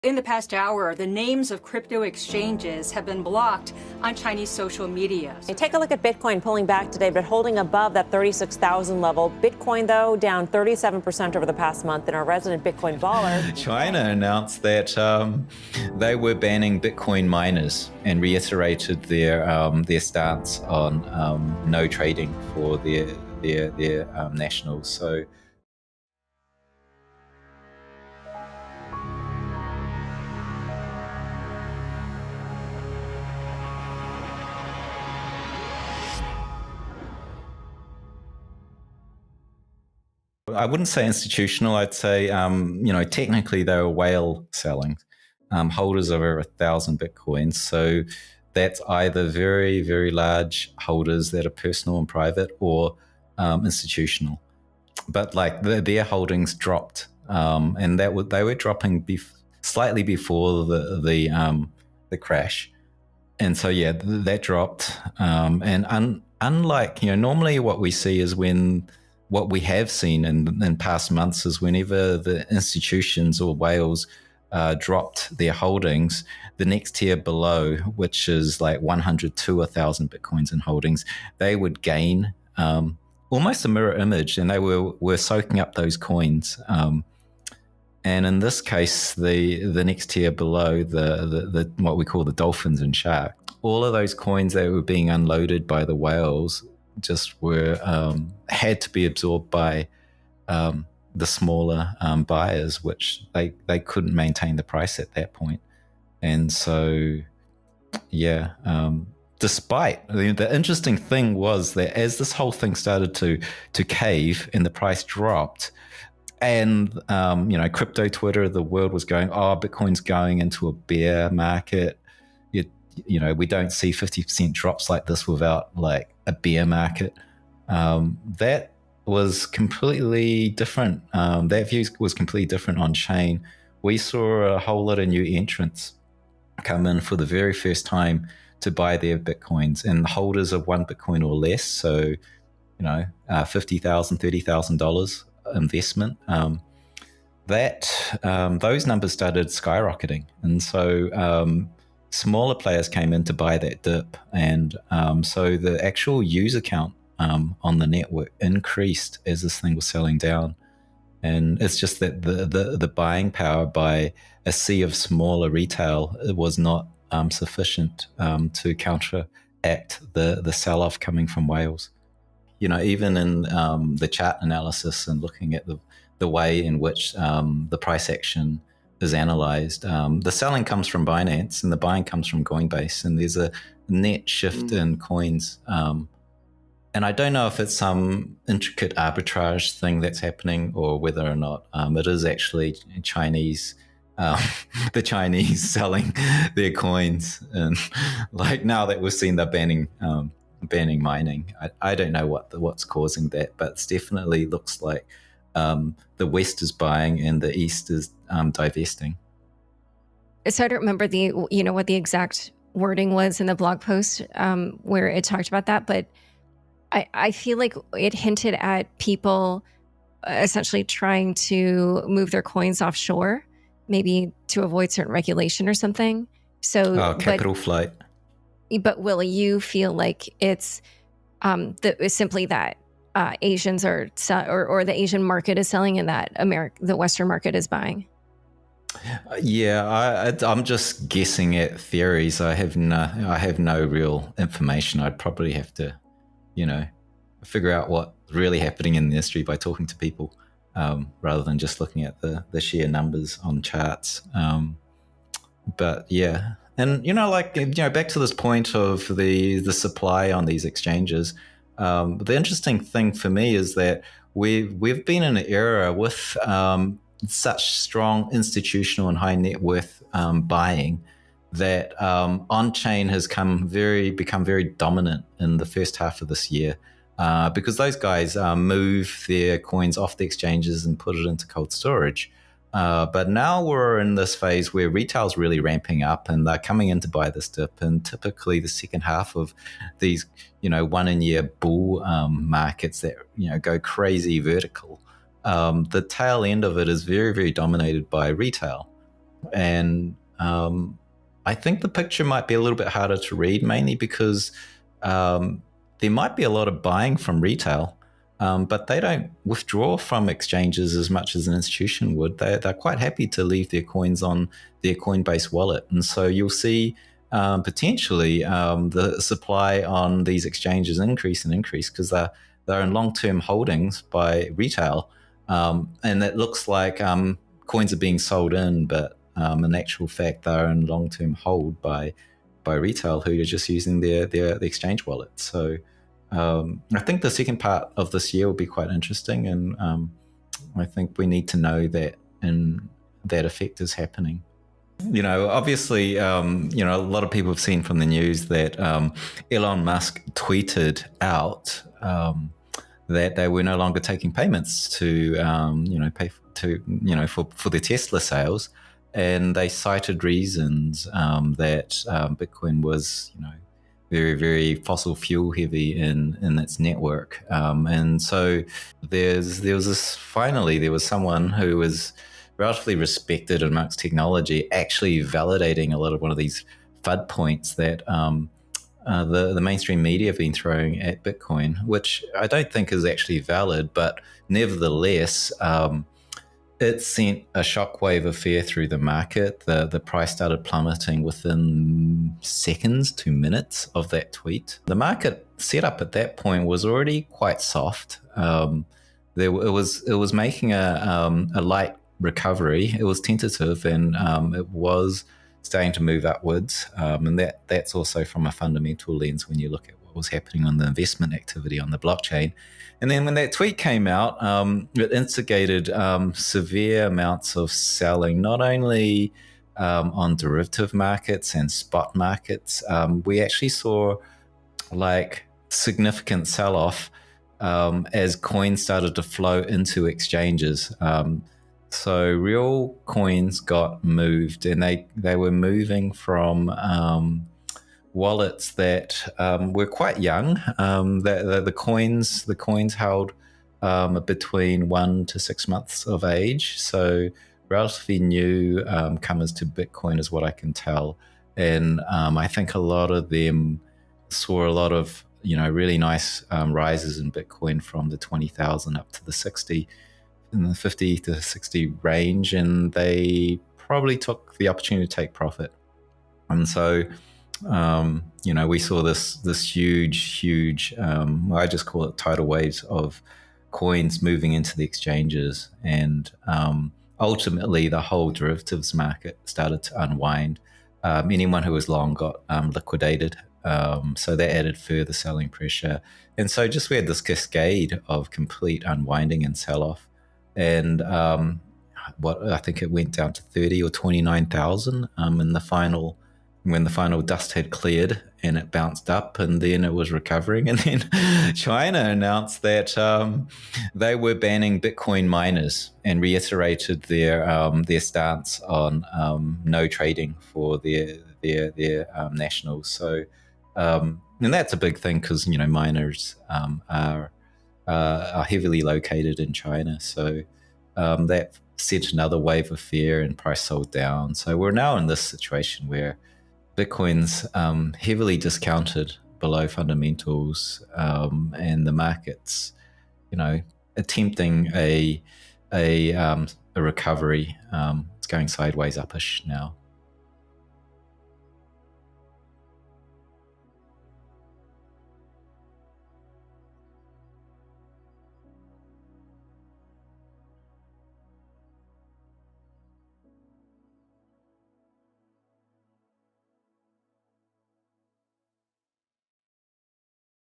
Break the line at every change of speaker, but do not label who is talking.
In the past hour, the names of crypto exchanges have been blocked on Chinese social media.
Take a look at Bitcoin pulling back today, but holding above that 36,000 level. Bitcoin, though, down 37% over the past month. And our resident Bitcoin baller.
China announced that they were banning Bitcoin miners and reiterated their stance on no trading for their nationals. So. I wouldn't say institutional. I'd say, technically they were whale selling, holders of over 1,000 Bitcoins. So that's either very, very large holders that are personal and private or institutional. But like their holdings dropped, and they were dropping slightly before the crash. And so, yeah, that dropped. And unlike, normally what we see is what we have seen in past months is whenever the institutions or whales dropped their holdings, the next tier below, which is like 100 to 1,000 Bitcoins in holdings, they would gain almost a mirror image, and they were soaking up those coins. And in this case, the next tier below, the what we call the dolphins and sharks, all of those coins that were being unloaded by the whales just were had to be absorbed by the smaller buyers, which they couldn't maintain the price at that point. And so, yeah, despite the interesting thing was that as this whole thing started to cave and the price dropped, and crypto Twitter, the world was going, oh, Bitcoin's going into a bear market. We don't see 50% drops like this without like a bear market. That was completely different. That view was completely different on chain. We saw a whole lot of new entrants come in for the very first time to buy their Bitcoins, and holders of one Bitcoin or less. So, $50,000, $30,000 investment. Those numbers started skyrocketing, and so smaller players came in to buy that dip, and so the actual user count on the network increased as this thing was selling down. And it's just that the buying power by a sea of smaller retail was not sufficient to counteract the sell-off coming from whales. Even in the chart analysis and looking at the way in which the price action is analyzed, the selling comes from Binance and the buying comes from Coinbase, and there's a net shift in coins. And I don't know if it's some intricate arbitrage thing that's happening or whether or not it is actually Chinese, the Chinese selling their coins. And like now that we've seen they're banning mining, I don't know what's causing that, but it definitely looks like the West is buying and the East is divesting.
So I don't remember what the exact wording was in the blog post where it talked about that, but I feel like it hinted at people essentially trying to move their coins offshore, maybe to avoid certain regulation or something. So
capital flight.
But Willy, you feel like it's simply that Asians are or the Asian market is selling and that the Western market is buying.
Yeah, I'm just guessing at theories. I have no real information. I'd probably have to, figure out what's really happening in the industry by talking to people, rather than just looking at the sheer numbers on charts. But yeah, and back to this point of the supply on these exchanges. The interesting thing for me is that we've been in an era with such strong institutional and high net worth buying that on-chain has become very dominant in the first half of this year, because those guys move their coins off the exchanges and put it into cold storage. But now we're in this phase where retail's really ramping up and they're coming in to buy this dip. And typically the second half of these, 1 in year bull markets that, go crazy vertical, the tail end of it is very, very dominated by retail. And I think the picture might be a little bit harder to read, mainly because there might be a lot of buying from retail, but they don't withdraw from exchanges as much as an institution would. They're quite happy to leave their coins on their Coinbase wallet. And so you'll see potentially the supply on these exchanges increase because they're in long-term holdings by retail. And it looks like coins are being sold in, but in actual fact, they're in long-term hold by retail who are just using the exchange wallet. So I think the second part of this year will be quite interesting, and I think we need to know that that effect is happening. Obviously, a lot of people have seen from the news that Elon Musk tweeted out that they were no longer taking payments to, pay for their Tesla sales, and they cited reasons that Bitcoin was, very, very fossil fuel heavy in its network, and so there was someone who was relatively respected amongst technology actually validating a lot of one of these FUD points that the mainstream media have been throwing at Bitcoin, which I don't think is actually valid, but nevertheless, it sent a shockwave of fear through the market. The price started plummeting within seconds to minutes of that tweet. The market setup at that point was already quite soft. It was making a light recovery. It was tentative, and it was starting to move upwards. And that's also from a fundamental lens when you look at what was happening on the investment activity on the blockchain. And then when that tweet came out, it instigated severe amounts of selling, not only on derivative markets and spot markets. We actually saw like significant sell-off as coins started to flow into exchanges. So real coins got moved, and they were moving from wallets that were quite young. The coins held between 1 to 6 months of age, so relatively new comers to Bitcoin is what I can tell. And I think a lot of them saw a lot of really nice rises in Bitcoin from the 20,000 up to the 60, in the 50 to 60 range, and they probably took the opportunity to take profit. And so we saw this huge I just call it tidal waves of coins moving into the exchanges, and ultimately the whole derivatives market started to unwind. Anyone who was long got liquidated, so that added further selling pressure, and so just we had this cascade of complete unwinding and sell-off. And what I think it went down to 30 or 29,000 in the final, when the final dust had cleared, and it bounced up, and then it was recovering. And then China announced that they were banning Bitcoin miners and reiterated their stance on no trading for their nationals. So and that's a big thing because miners are heavily located in China. So that sent another wave of fear, and price sold down. So we're now in this situation where Bitcoin's heavily discounted below fundamentals, and the market's, attempting a recovery. It's going sideways upish now.